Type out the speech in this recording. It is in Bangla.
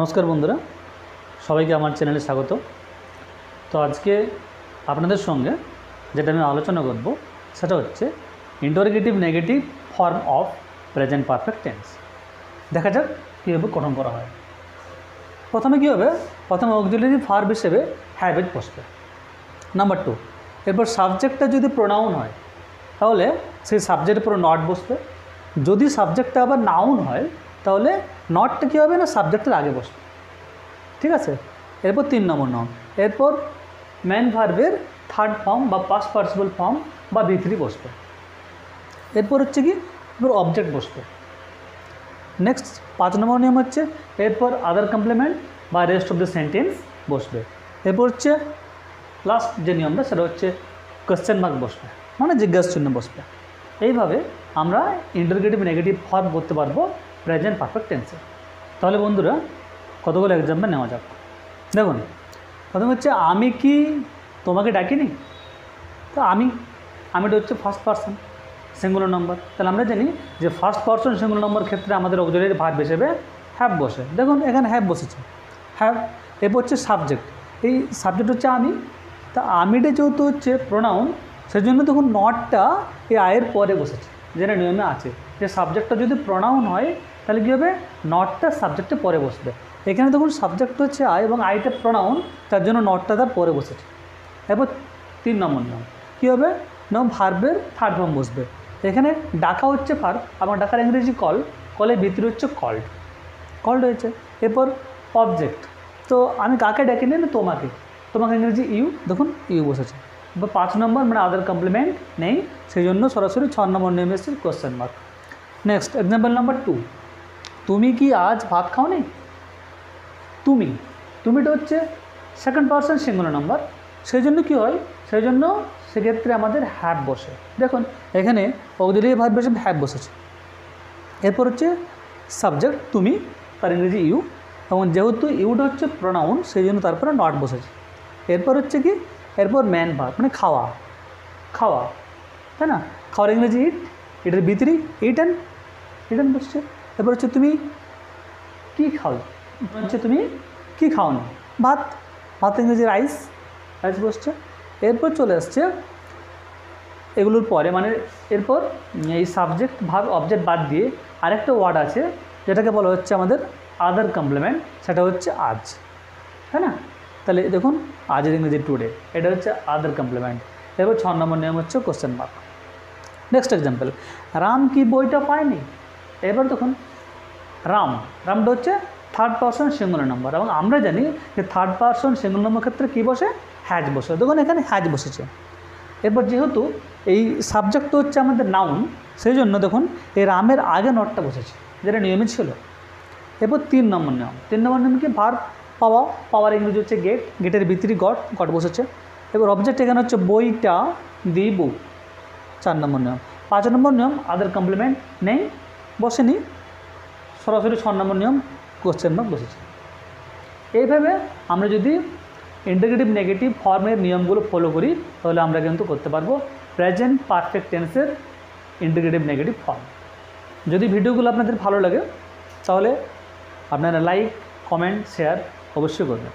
নমস্কার বন্ধুরা, সবাইকে আমার চ্যানেলে স্বাগত। তো আজকে আপনাদের সঙ্গে যেটা আমি আলোচনা করব সেটা হচ্ছে interrogative negative form of present perfect tense. দেখা যাক কীভাবে গঠন করা হয়। প্রথমে কী হবে, প্রথমে অক্সিলারি ভার্ব হিসেবে হ্যাভ বসবে। নাম্বার 2, এরপর সাবজেক্টটা যদি প্রোনাউন হয় তাহলে সেই সাবজেক্টের উপর নট বসবে। যদি সাবজেক্টটা আবার নাউন হয় তাহলে নটটা কী হবে না, সাবজেক্টের আগে বসবে। ঠিক আছে। এরপর 3 নম্বর নাউন, এরপর মেন ভার্বের থার্ড ফর্ম বা পাস্ট পার্টিসিপল ফর্ম বা V3 বসবে। এরপর হচ্ছে কি, এরপর অবজেক্ট বসবে। নেক্সট 5 নম্বর নিয়ম হচ্ছে এরপর আদার কমপ্লিমেন্ট বা রেস্ট অফ দ্য সেন্টেন্স বসবে। এরপর হচ্ছে লাস্ট যে নিয়মটা সেটা হচ্ছে কোয়েশ্চেন মার্ক বসবে, মানে জিজ্ঞাসা চিহ্ন বসবে। এইভাবে আমরা ইন্টারোগেটিভ নেগেটিভ ফর্ম করতে পারবো প্রেজেন্ট পারফেক্ট টেন্সে। তাহলে বন্ধুরা কতগুলো এক্সাম্পল নেওয়া যাক। দেখুন, প্রথম হচ্ছে আমি কি তোমাকে ডাকিনি। তো আমিটা হচ্ছে ফার্স্ট পারসন সিঙ্গুলার নাম্বার। তাহলে আমরা জানি যে ফার্স্ট পারসন সিঙ্গুলার নাম্বার ক্ষেত্রে আমাদের অক্সিলারি ভার্ব হিসেবে হ্যাভ বসে। দেখুন এখানে হ্যাভ বসেছে, হ্যাভ। এরপর হচ্ছে সাবজেক্ট, এই সাবজেক্ট হচ্ছে আমি। তা আমিটা যেহেতু হচ্ছে প্রোনাউন, সেই জন্য দেখুন নটটা এই আয়ের পরে বসেছে, যেটা নিয়মে আছে যে সাবজেক্টটা যদি প্রোনাউন হয় তাহলে কী হবে, নটটা সাবজেক্টে পরে বসবে। এখানে দেখুন সাবজেক্ট হচ্ছে আই এবং আইটা প্রোনাউন, তার জন্য নটটা তার পরে বসেছে। এরপর 3 নম্বর নিয়ম কী হবে না, ভার্বের থার্ড ফর্ম বসবে। এখানে ডাকা হচ্ছে ভার্ব, আমার ডাকার ইংরেজি কল, কলের ভিতরে হচ্ছে কল্ড হয়েছে। এরপর অবজেক্ট, তো আমি কাকে ডাকি না, তোমাকে ইংরেজি ইউ, দেখুন ইউ বসেছে। এবার 5 নম্বর মানে আদার কমপ্লিমেন্ট নেই, সেই জন্য সরাসরি 6 নম্বর নিয়ম এসেছে question mark. Next example number 2, তুমি কি আজ ভাত খাওনি। তুমিটা হচ্ছে সেকেন্ড পারসন সিঙ্গুলার নাম্বার, সেই জন্য কী হয়, সেই জন্য সেক্ষেত্রে আমাদের হ্যাভ বসে। দেখুন এখানে অক্সিলারি ভার্ব হিসেবে হ্যাভ বসেছে। এরপর হচ্ছে সাবজেক্ট তুমি, তার ইংরেজি ইউ, এবং যেহেতু ইউটা হচ্ছে প্রোনাউন সেই জন্য তারপরে নট বসেছে। এরপর হচ্ছে কি, এরপর ম্যান ভার্ব মানে খাওয়া, তাই না, খাওয়ার ইংরেজি এটার ভিতরে ইটেন বসছে। এরপর হচ্ছে তুমি কি খাও, হচ্ছে তুমি কি খাও না, ভাত ইংরেজি রাইস বসছে। এরপর চলে আসছে এগুলোর পরে, মানে এরপর এই সাবজেক্ট ভার্ব অবজেক্ট বাদ দিয়ে আরেকটা ওয়ার্ড আছে যেটাকে বলা হচ্ছে আমাদের আদার কমপ্লিমেন্ট, সেটা হচ্ছে আজ, তাই না। তাহলে দেখুন আজের ইংরেজি টুডে, এটা হচ্ছে আদার কমপ্লিমেন্ট। এরপর 6 নম্বর নিয়ম হচ্ছে question mark. Next example, Ram কি বইটা পায়নি। এবার দেখুন রামটা হচ্ছে থার্ড পারসন সিঙ্গুলার নাম্বার, এবং আমরা জানি যে থার্ড পারসন সিঙ্গুলার নাম্বার ক্ষেত্রে কী বসে, হ্যাজ বসে। দেখুন এখানে হ্যাজ বসেছে। এরপর যেহেতু এই সাবজেক্ট হচ্ছে আমাদের নাউন, সেই জন্য দেখুন এই রামের আগে নটটা বসেছে, যেটা নিয়মে ছিল। এরপর 3 নম্বর নিয়ম কি, ভার্ব পাওয়ার ইংরেজি হচ্ছে গেটের ভিতরে গট বসেছে। এবার অবজেক্ট এখানে হচ্ছে বইটা দি বুক, 4 নম্বর নিয়ম। 5 নম্বর নিয়ম আদার কমপ্লিমেন্ট নেই, বসেনি, সরাসরি 6 নম্বর নিয়ম কোশ্চেন মার্ক বসেছে। এইভাবে আমরা যদি ইন্টারোগেটিভ নেগেটিভ ফর্মের নিয়মগুলো ফলো করি তাহলে আমরা কিন্তু করতে পারবো প্রেজেন্ট পারফেক্ট টেন্সের ইন্টারোগেটিভ নেগেটিভ ফর্ম। যদি ভিডিওগুলো আপনাদের ভালো লাগে তাহলে আপনারা লাইক, কমেন্ট, শেয়ার অবশ্যই করবেন।